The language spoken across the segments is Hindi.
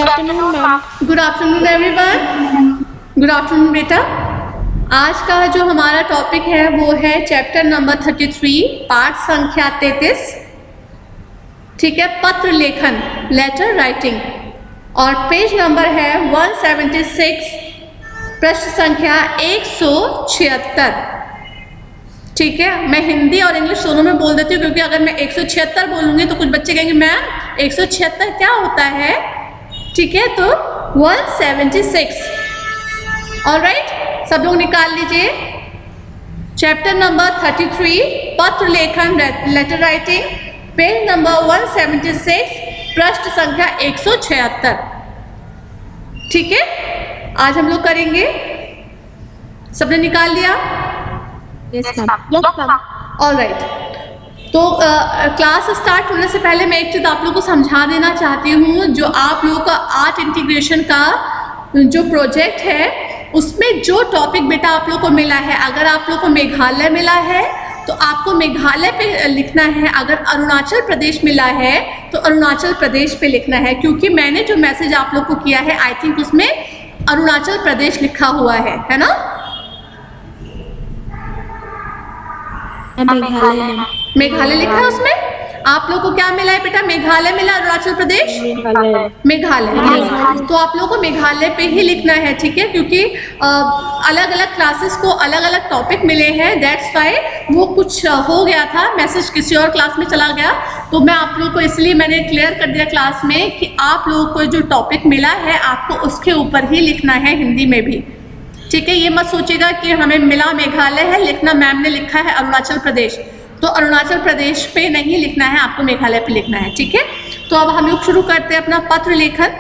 Afternoon ma'am. Good afternoon everyone. Good afternoon बेटा। आज का जो हमारा टॉपिक है वो है चैप्टर नंबर 33, पाठ संख्या 33। ठीक है, पत्र लेखन, लेटर राइटिंग, और पेज नंबर है 176, पृष्ठ संख्या 176। ठीक है, मैं हिंदी और इंग्लिश दोनों में बोल देती हूँ, क्योंकि अगर मैं 176 बोलूँगी तो कुछ बच्चे कहेंगे मैम 176 क्या होता है। ठीक है, तो 176। ऑलराइट, सब लोग निकाल लीजिए। चैप्टर नंबर 33, पत्र लेखन, लेटर राइटिंग, पेज नंबर 176, पृष्ठ संख्या 176। ठीक है, आज हम लोग करेंगे। सबने निकाल लिया? Yes ma'am. ऑलराइट, तो क्लास स्टार्ट होने से पहले मैं एक चीज़ आप लोगों को समझा देना चाहती हूँ। जो आप लोगों का आर्ट इंटीग्रेशन का जो प्रोजेक्ट है उसमें जो टॉपिक बेटा आप लोगों को मिला है, अगर आप लोगों को मेघालय मिला है तो आपको मेघालय पे लिखना है। अगर अरुणाचल प्रदेश मिला है तो अरुणाचल प्रदेश पे लिखना है, क्योंकि मैंने जो मैसेज आप लोग को किया है आई थिंक उसमें अरुणाचल प्रदेश लिखा हुआ है ना? मेघालय लिखा है उसमें। आप लोगों को क्या मिला है बेटा? मेघालय मिला, अरुणाचल प्रदेश, मेघालय। तो आप लोगों को मेघालय पे ही लिखना है। ठीक है, क्योंकि अलग अलग क्लासेस को अलग अलग टॉपिक मिले हैं, दैट्स वाई वो कुछ हो गया था, मैसेज किसी और क्लास में चला गया। तो मैं आप लोगों को इसलिए मैंने क्लियर कर दिया क्लास में कि आप लोगों को जो टॉपिक मिला है आपको उसके ऊपर ही लिखना है, हिंदी में भी। ठीक है, ये मत सोचिएगा कि हमें मिला मेघालय है, लिखना मैम ने लिखा है अरुणाचल प्रदेश, तो अरुणाचल प्रदेश पे नहीं लिखना है, आपको मेघालय पे लिखना है। ठीक है, तो अब हम लोग शुरू करते हैं अपना पत्र लेखन।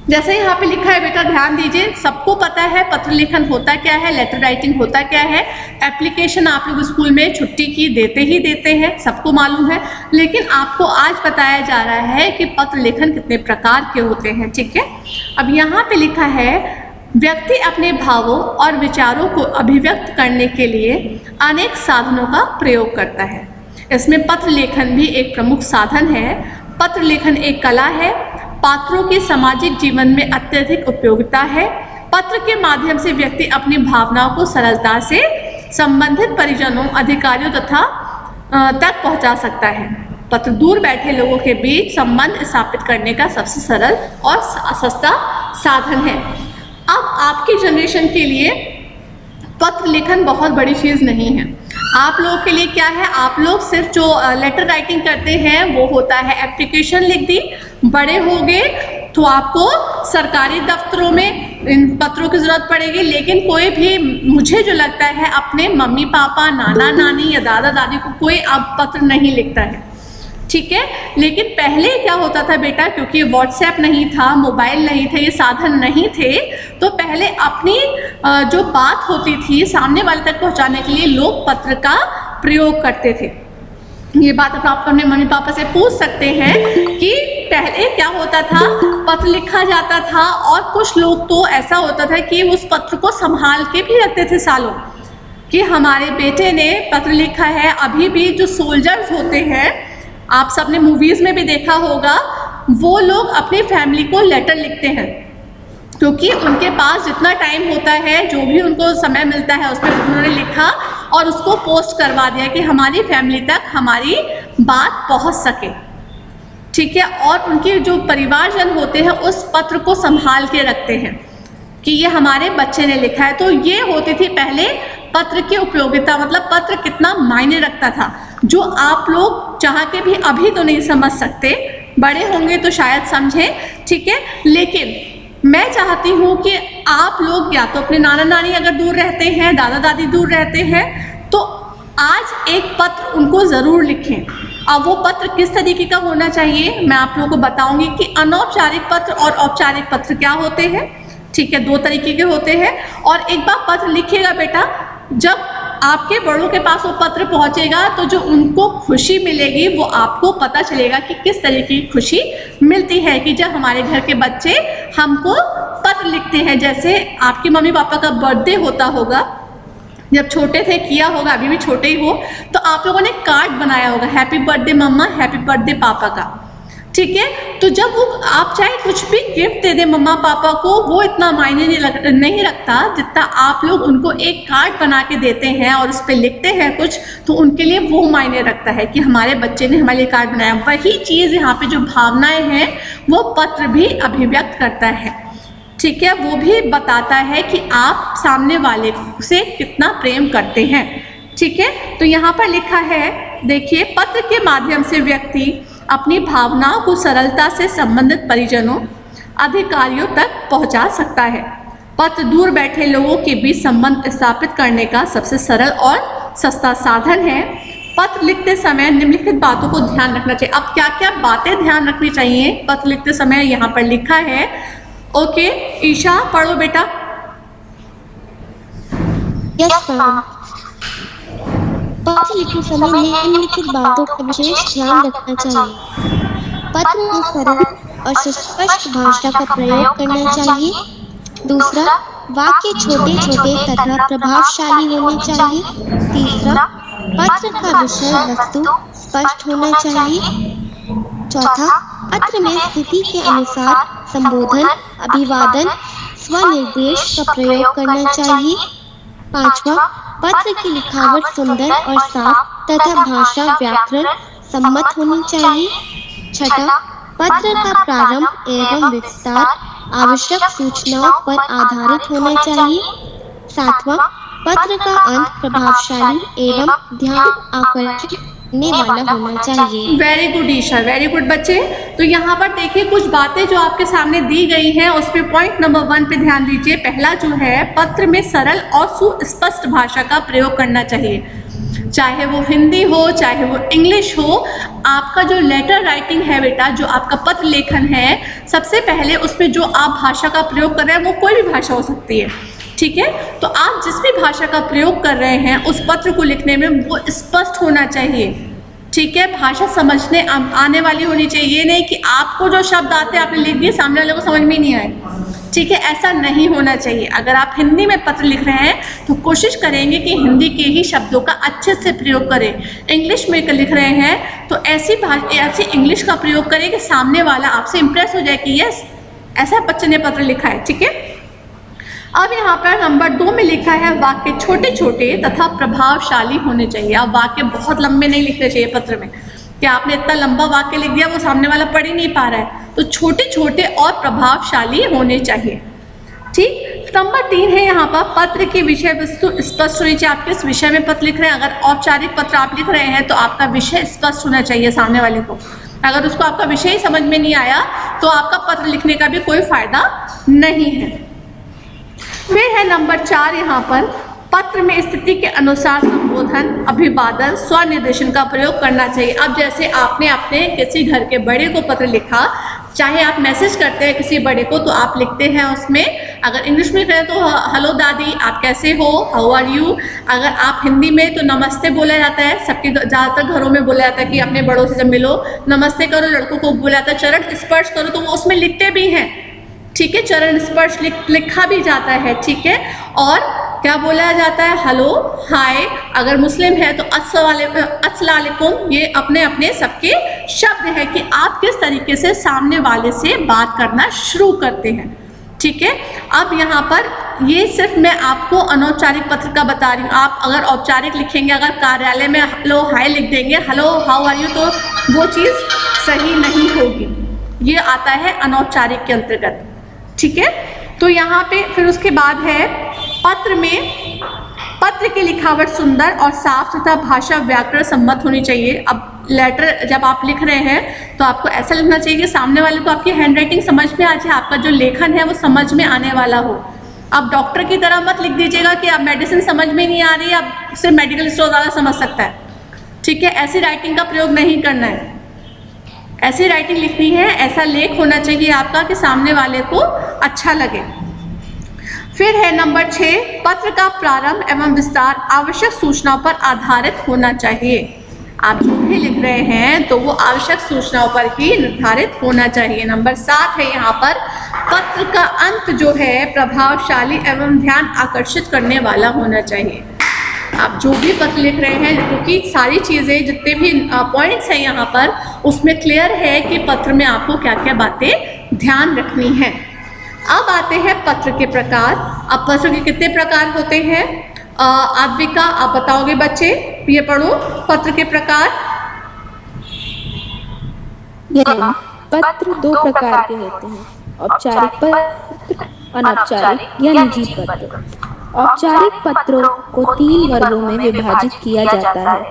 जैसे यहाँ पे लिखा है बेटा, ध्यान दीजिए। सबको पता है पत्र लेखन होता क्या है, लेटर राइटिंग होता क्या है। एप्लीकेशन आप लोग स्कूल में छुट्टी की देते ही देते हैं, सबको मालूम है। लेकिन आपको आज बताया जा रहा है कि पत्र लेखन कितने प्रकार के होते हैं। ठीक है, अब यहाँ पे लिखा है, व्यक्ति अपने भावों और विचारों को अभिव्यक्त करने के लिए अनेक साधनों का प्रयोग करता है। इसमें पत्र लेखन भी एक प्रमुख साधन है। पत्र लेखन एक कला है, पात्रों के सामाजिक जीवन में अत्यधिक उपयोगिता है। पत्र के माध्यम से व्यक्ति अपनी भावनाओं को सरलता से संबंधित परिजनों, अधिकारियों तथा तक पहुंचा सकता है। पत्र दूर बैठे लोगों के बीच संबंध स्थापित करने का सबसे सरल और सस्ता साधन है। अब आपकी जनरेशन के लिए पत्र लेखन बहुत बड़ी चीज़ नहीं है। आप लोगों के लिए क्या है, आप लोग सिर्फ जो लेटर राइटिंग करते हैं वो होता है एप्लीकेशन लिख दी। बड़े हो गए तो आपको सरकारी दफ्तरों में इन पत्रों की ज़रूरत पड़ेगी। लेकिन कोई भी, मुझे जो लगता है, अपने मम्मी पापा, नाना नानी या दादा दादी को कोई अब पत्र नहीं लिखता है। ठीक है, लेकिन पहले क्या होता था बेटा, क्योंकि व्हाट्सएप नहीं था, मोबाइल नहीं थे, ये साधन नहीं थे, तो पहले अपनी जो बात होती थी सामने वाले तक पहुंचाने के लिए लोग पत्र का प्रयोग करते थे। ये बात आप अपने मम्मी पापा से पूछ सकते हैं कि पहले क्या होता था, पत्र लिखा जाता था, और कुछ लोग तो ऐसा होता था कि उस पत्र को संभाल के भी रखते थे सालों, कि हमारे बेटे ने पत्र लिखा है। अभी भी जो सोल्जर्स होते हैं, आप सबने मूवीज़ में भी देखा होगा, वो लोग अपनी फैमिली को लेटर लिखते हैं, क्योंकि उनके पास जितना टाइम होता है, जो भी उनको समय मिलता है, उसमें उन्होंने लिखा और उसको पोस्ट करवा दिया कि हमारी फैमिली तक हमारी बात पहुंच सके। ठीक है, और उनके जो परिवारजन होते हैं उस पत्र को संभाल के रखते हैं कि ये हमारे बच्चे ने लिखा है। तो ये होती थी पहले पत्र की उपयोगिता, मतलब पत्र कितना मायने रखता था, जो आप लोग चाह के भी अभी तो नहीं समझ सकते, बड़े होंगे तो शायद समझें। ठीक है, लेकिन मैं चाहती हूँ कि आप लोग या तो अपने नाना नानी अगर दूर रहते हैं, दादा दादी दूर रहते हैं, तो आज एक पत्र उनको ज़रूर लिखें। अब वो पत्र किस तरीके का होना चाहिए मैं आप लोगों को बताऊंगी कि अनौपचारिक पत्र और औपचारिक पत्र क्या होते हैं। ठीक है, दो तरीके के होते हैं। और एक बार पत्र लिखिएगा बेटा, जब आपके बड़ों के पास वो पत्र पहुंचेगा तो जो उनको खुशी मिलेगी वो आपको पता चलेगा कि किस तरीके की खुशी मिलती है, कि जब हमारे घर के बच्चे हमको पत्र लिखते हैं। जैसे आपके मम्मी पापा का बर्थडे होता होगा, जब छोटे थे किया होगा, अभी भी छोटे ही हो, तो आप लोगों ने कार्ड बनाया होगा, हैप्पी बर्थडे मम्मा, हैप्पी बर्थडे पापा का। ठीक है। तो जब वो आप चाहे कुछ भी गिफ्ट दे दें मम्मा पापा को, वो इतना मायने नहीं रखता जितना आप लोग उनको एक कार्ड बना के देते हैं और उस पर लिखते हैं कुछ, तो उनके लिए वो मायने रखता है कि हमारे बच्चे ने हमारे लिए कार्ड बनाया। वही चीज़ यहाँ पे जो भावनाएं हैं वो पत्र भी अभिव्यक्त करता है, ठीक है। वो भी बताता है कि आप सामने वाले से कितना प्रेम करते हैं, ठीक है। तो यहाँ पर लिखा है, देखिए, पत्र के माध्यम से व्यक्ति अपनी भावनाओं को सरलता से संबंधित परिजनों अधिकारियों तक पहुंचा सकता है। पत्र दूर बैठे लोगों के बीच संबंध स्थापित करने का सबसे सरल और सस्ता साधन है। पत्र लिखते समय निम्नलिखित बातों को ध्यान रखना चाहिए। अब क्या क्या बातें ध्यान रखनी चाहिए पत्र लिखते समय, यहाँ पर लिखा है। ओके ईशा, पढ़ो बेटा। Yes ma'am. पत्र लिखते समय निम्नलिखित बातों का विशेष ध्यान रखना चाहिए। पत्र में सरल और सुस्पष्ट भाषा का प्रयोग करना चाहिए। दूसरा, वाक्य छोटे छोटे तथा प्रभावशाली होने चाहिए। तीसरा, पत्र का विषय वस्तु स्पष्ट होना चाहिए। चौथा, पत्र में स्थिति के अनुसार संबोधन, अभिवादन, स्वनिर्देश का प्रयोग करना चाहिए। पांचवा, पत्र की लिखावट सुंदर और साफ तथा भाषा व्याकरण सम्मत होनी चाहिए। छठा, पत्र का प्रारंभ एवं विस्तार आवश्यक सूचनाओं पर आधारित होना चाहिए। सातवां, पत्र का अंत प्रभावशाली एवं ध्यान आकर्षित करने वाला होना चाहिए। Very good Isha, very good बच्चे। तो यहाँ पर देखिए कुछ बातें जो आपके सामने दी गई हैं, उस पे पॉइंट नंबर 1 पे ध्यान दीजिए। पहला जो है, पत्र में सरल और सुस्पष्ट भाषा का प्रयोग करना चाहिए, चाहे वो हिंदी हो चाहे वो इंग्लिश हो। आपका जो लेटर राइटिंग है बेटा, जो आपका पत्र लेखन है, सबसे पहले उसमें जो आप भाषा का प्रयोग कर रहे हैं वो कोई भी भाषा हो सकती है, ठीक है। तो आप जिस भी भाषा का प्रयोग कर रहे हैं उस पत्र को लिखने में वो स्पष्ट होना चाहिए, ठीक है। भाषा समझने आने वाली होनी चाहिए। ये नहीं कि आपको जो शब्द आते हैं आपने लिख दिए, सामने वाले को समझ में ही नहीं आए, ठीक है। ऐसा नहीं होना चाहिए। अगर आप हिंदी में पत्र लिख रहे हैं तो कोशिश करेंगे कि हिंदी के ही शब्दों का अच्छे से प्रयोग करें। इंग्लिश में लिख रहे हैं तो ऐसी इंग्लिश का प्रयोग करें कि सामने वाला आपसे इम्प्रेस हो जाए कि यस, ऐसा बच्चे ने पत्र लिखा है, ठीक है। अब यहाँ पर नंबर 2 में लिखा है, वाक्य छोटे छोटे तथा प्रभावशाली होने चाहिए। अब वाक्य बहुत लंबे नहीं लिखने चाहिए पत्र में, कि आपने इतना लंबा वाक्य लिख दिया वो सामने वाला पढ़ ही नहीं पा रहा है। तो छोटे छोटे और प्रभावशाली होने चाहिए, ठीक। नंबर 3 है यहाँ पर, पत्र की विषय वस्तु स्पष्ट होनी चाहिए। आप किस विषय में पत्र लिख रहे हैं, अगर औपचारिक पत्र आप लिख रहे हैं तो आपका विषय स्पष्ट होना चाहिए सामने वाले को। अगर उसको आपका विषय ही समझ में नहीं आया तो आपका पत्र लिखने का भी कोई फायदा नहीं है। फिर है नंबर 4 यहाँ पर, पत्र में स्थिति के अनुसार संबोधन, अभिवादन, स्वनिर्देशन का प्रयोग करना चाहिए। अब जैसे आपने अपने किसी घर के बड़े को पत्र लिखा, चाहे आप मैसेज करते हैं किसी बड़े को तो आप लिखते हैं उसमें, अगर इंग्लिश में करें तो हेलो दादी, आप कैसे हो, हाउ आर यू। अगर आप हिंदी में तो नमस्ते बोला जाता है, सबके ज़्यादातर घरों में बोला जाता है कि अपने बड़ों से जब मिलो नमस्ते करो। लड़कों को बोला जाता है चरण स्पर्श करो, तो वो उसमें लिखते भी हैं, ठीक है। चरण स्पर्श लिखा भी जाता है, ठीक है। और क्या बोला जाता है, हेलो, हाय। अगर मुस्लिम है तो अस्सलामुअलैकुम। ये अपने अपने सबके शब्द है कि आप किस तरीके से सामने वाले से बात करना शुरू करते हैं, ठीक है। अब यहाँ पर ये सिर्फ मैं आपको अनौपचारिक पत्र का बता रही हूँ। आप अगर औपचारिक लिखेंगे, अगर कार्यालय में हेलो हाय लिख देंगे, हेलो हाउ आर यू, तो वो चीज़ सही नहीं होगी। ये आता है अनौपचारिक के अंतर्गत, ठीक है। तो यहाँ पे फिर उसके बाद है, पत्र की लिखावट सुंदर और साफ तथा भाषा व्याकरण सम्मत होनी चाहिए। अब लेटर जब आप लिख रहे हैं तो आपको ऐसा लिखना चाहिए कि सामने वाले को आपकी हैंडराइटिंग समझ में आ जाए, आपका जो लेखन है वो समझ में आने वाला हो। आप डॉक्टर की तरह मत लिख दीजिएगा कि आप मेडिसिन समझ में नहीं आ रही है, आप सिर्फ मेडिकल स्टोर वाला समझ सकता है, ठीक है। ऐसी राइटिंग का प्रयोग नहीं करना है, ऐसी राइटिंग लिखनी है, ऐसा लेख होना चाहिए आपका कि सामने वाले को अच्छा लगे। फिर है नंबर 6, पत्र का प्रारंभ एवं विस्तार आवश्यक सूचनाओं पर आधारित होना चाहिए। आप जो भी लिख रहे हैं तो वो आवश्यक सूचनाओं पर ही निर्धारित होना चाहिए। नंबर 7 है यहाँ पर, पत्र का अंत जो है प्रभावशाली एवं ध्यान आकर्षित करने वाला होना चाहिए। आप जो भी पत्र लिख रहे हैं, क्योंकि सारी चीज़ें जितने भी पॉइंट्स हैं यहाँ पर उसमें क्लियर है कि पत्र में आपको क्या क्या बातें ध्यान रखनी है। अब आते हैं पत्र के प्रकार। अब पत्र के कितने प्रकार होते हैं? आद्विका आप बताओगे बच्चे, ये पढ़ो पत्र के प्रकार। पत्र दो प्रकार के होते हैं, औपचारिक पत्र, अनौपचारिक या निजी पत्र। औपचारिक पत्रों को 3 वर्गों में विभाजित किया जाता है: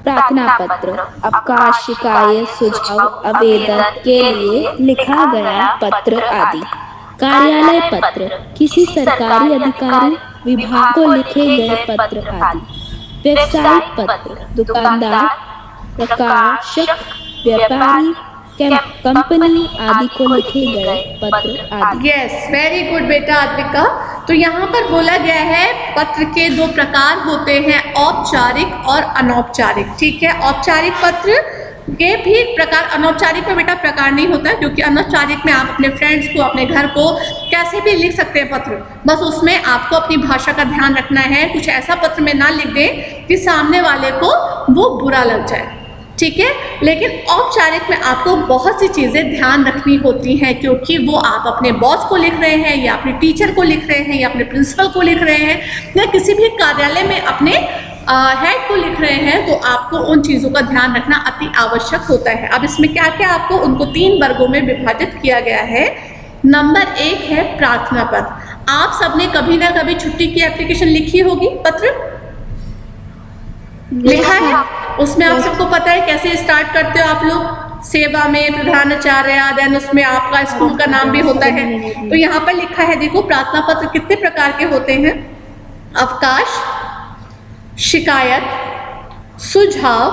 प्रार्थना पत्र, अवकाश, शिकायत, सुझाव, आवेदन के लिए लिखा गया पत्र आदि। कार्यालय पत्र, किसी सरकारी अधिकारी, विभाग को लिखे गए पत्र आदि। व्यवसायिक पत्र, दुकानदार, प्रकाशक, व्यापारी, कंपनी आदि को लिखे गए पत्र आदि। यस, वेरी गुड बेटा आद्विका। तो यहाँ पर बोला गया है पत्र के 2 प्रकार होते हैं, औपचारिक और अनौपचारिक। ठीक है, औपचारिक पत्र के भी प्रकार, अनौपचारिक में बेटा प्रकार नहीं होता, क्योंकि अनौपचारिक में आप अपने फ्रेंड्स को, अपने घर को कैसे भी लिख सकते हैं पत्र, बस उसमें आपको अपनी भाषा का ध्यान रखना है। कुछ ऐसा पत्र में ना लिख दें कि सामने वाले को वो बुरा लग जाए। ठीक है, लेकिन औपचारिक में आपको बहुत सी चीज़ें ध्यान रखनी होती हैं, क्योंकि वो आप अपने बॉस को लिख रहे हैं या अपने टीचर को लिख रहे हैं या अपने प्रिंसिपल को लिख रहे हैं या किसी भी कार्यालय में अपने हेड को लिख रहे हैं, तो आपको उन चीज़ों का ध्यान रखना अति आवश्यक होता है। अब इसमें क्या क्या आपको उनको 3 वर्गों में विभाजित किया गया है। नंबर 1 है प्रार्थना पत्र। आप सबने कभी ना कभी छुट्टी की एप्लीकेशन लिखी होगी, पत्र लिखा है। उसमें आप सबको पता है कैसे स्टार्ट करते हो आप लोग, सेवा में प्रधानाचार्य, देन उसमें आपका स्कूल का नाम भी होता है। तो यहाँ पर लिखा है, देखो प्रार्थना पत्र कितने प्रकार के होते हैं: अवकाश, शिकायत, सुझाव,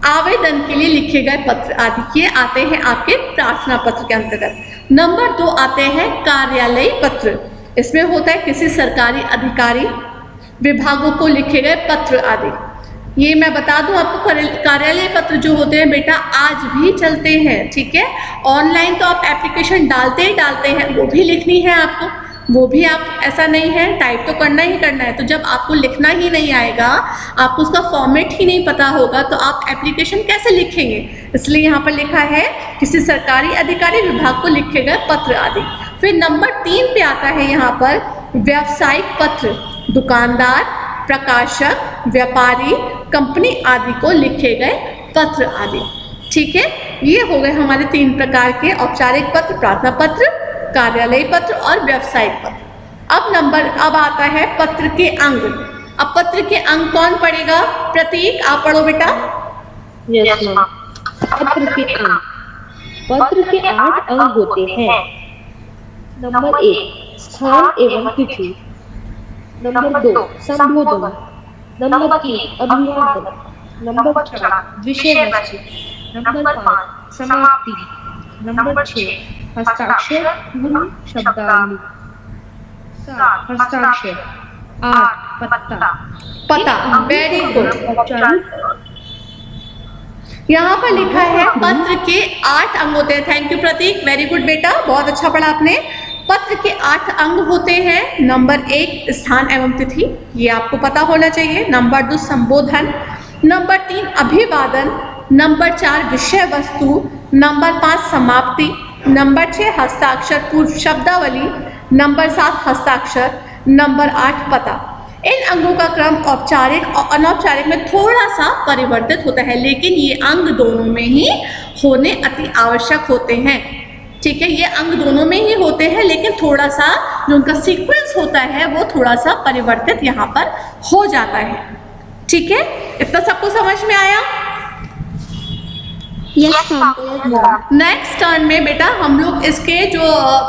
आवेदन के लिए लिखे गए पत्र आदि, ये आते हैं आपके प्रार्थना पत्र के अंतर्गत। नंबर 2 आते हैं कार्यालयी पत्र। इसमें होता है किसी सरकारी अधिकारी, विभागों को लिखे गए पत्र आदि। ये मैं बता दूं आपको, कार्यालय पत्र जो होते हैं बेटा आज भी चलते हैं। ठीक है, ऑनलाइन तो आप एप्लीकेशन डालते ही डालते हैं, वो भी लिखनी है आपको, वो भी आप, ऐसा नहीं है, टाइप तो करना ही करना है। तो जब आपको लिखना ही नहीं आएगा, आपको उसका फॉर्मेट ही नहीं पता होगा, तो आप एप्लीकेशन कैसे लिखेंगे? इसलिए यहाँ पर लिखा है किसी सरकारी अधिकारी, विभाग को लिखे गए पत्र आदि। फिर नंबर 3 पे आता है यहाँ पर व्यावसायिक पत्र, दुकानदार, प्रकाशक, व्यापारी, कंपनी आदि को लिखे गए पत्र आदि। ठीक है, ये हो गए हमारे 3 प्रकार के औपचारिक पत्र, प्रार्थना पत्र, कार्यालयी पत्र और व्यावसायिक पत्र। अब आता है पत्र के अंग। अब पत्र के अंग कौन पढ़ेगा? प्रतीक आप पढ़ो बेटा। Yes ma'am. पत्र के अंग, पत्र के 8 अंग होते हैं। नंबर 1 स्थान एवं तिथि। नंबर 2 संबोधन। नंबर 3 अभिवादन। नंबर 4 विषय वस्तु। नंबर 5 समाप्ति। नंबर 6 हस्ताक्षर पूर्ण शब्दावली। 7 हस्ताक्षर। 8 पता। Very good. औपचारिक यहाँ पर लिखा है पत्र के 8 अंग होते हैं। Thank you Prateek, very good बेटा, बहुत अच्छा पढ़ा आपने। पत्र के 8 अंग होते हैं। नंबर 1 स्थान एवं तिथि, ये आपको पता होना चाहिए। नंबर 2 संबोधन। नंबर 3 अभिवादन। नंबर 4 विषय वस्तु। नंबर 5 समाप्ति। नंबर 6 हस्ताक्षर पूर्व शब्दावली। नंबर 7 हस्ताक्षर। नंबर 8 पता। इन अंगों का क्रम औपचारिक और अनौपचारिक में थोड़ा सा परिवर्तित होता है, लेकिन ये अंग दोनों में ही होने अति आवश्यक होते हैं। ठीक है, ये अंग दोनों में ही होते हैं, लेकिन थोड़ा सा जो उनका सीक्वेंस होता है वो थोड़ा सा परिवर्तित यहाँ पर हो जाता है। ठीक है, इतना सबको समझ में आया? Yes ma'am. नेक्स्ट टर्न में बेटा हम लोग इसके जो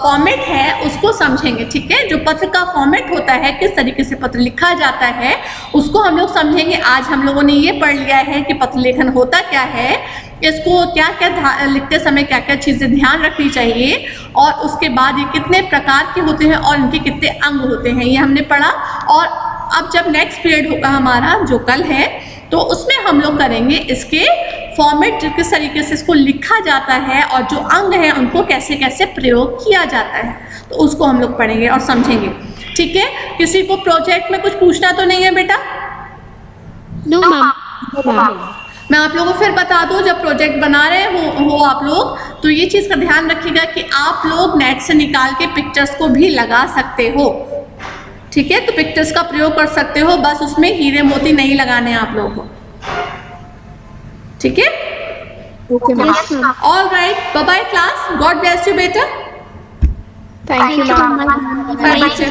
फॉर्मेट है उसको समझेंगे। ठीक है, जो पत्र का फॉर्मेट होता है, किस तरीके से पत्र लिखा जाता है, उसको हम लोग समझेंगे। आज हम लोगों ने ये पढ़ लिया है कि पत्र लेखन होता क्या है, इसको क्या क्या लिखते समय क्या क्या चीज़ें ध्यान रखनी चाहिए, और उसके बाद ये कितने प्रकार के होते हैं और इनके कितने अंग होते हैं, ये हमने पढ़ा। और अब जब नेक्स्ट पीरियड होगा हमारा जो कल है, तो उसमें हम लोग करेंगे इसके फॉर्मेट, किस तरीके से इसको लिखा जाता है और जो अंग हैं उनको कैसे कैसे प्रयोग किया जाता है, तो उसको हम लोग पढ़ेंगे और समझेंगे। ठीक है, किसी को प्रोजेक्ट में कुछ पूछना तो नहीं है बेटा? No ma'am. मैं आप लोगों को फिर बता दूं, जब प्रोजेक्ट बना रहे हो आप लोग, तो ये चीज़ का ध्यान रखिएगा कि आप लोग नेट से निकाल के पिक्चर्स को भी लगा सकते हो, ठीक है। तो पिक्चर्स का प्रयोग कर सकते हो, बस उसमें हीरे मोती नहीं लगाने आप लोगों को, ठीक है। Okay ma'am. Yes ma'am. All right, bye bye class, God bless you बेटा। Thank you ma'am. बाय बच्चे।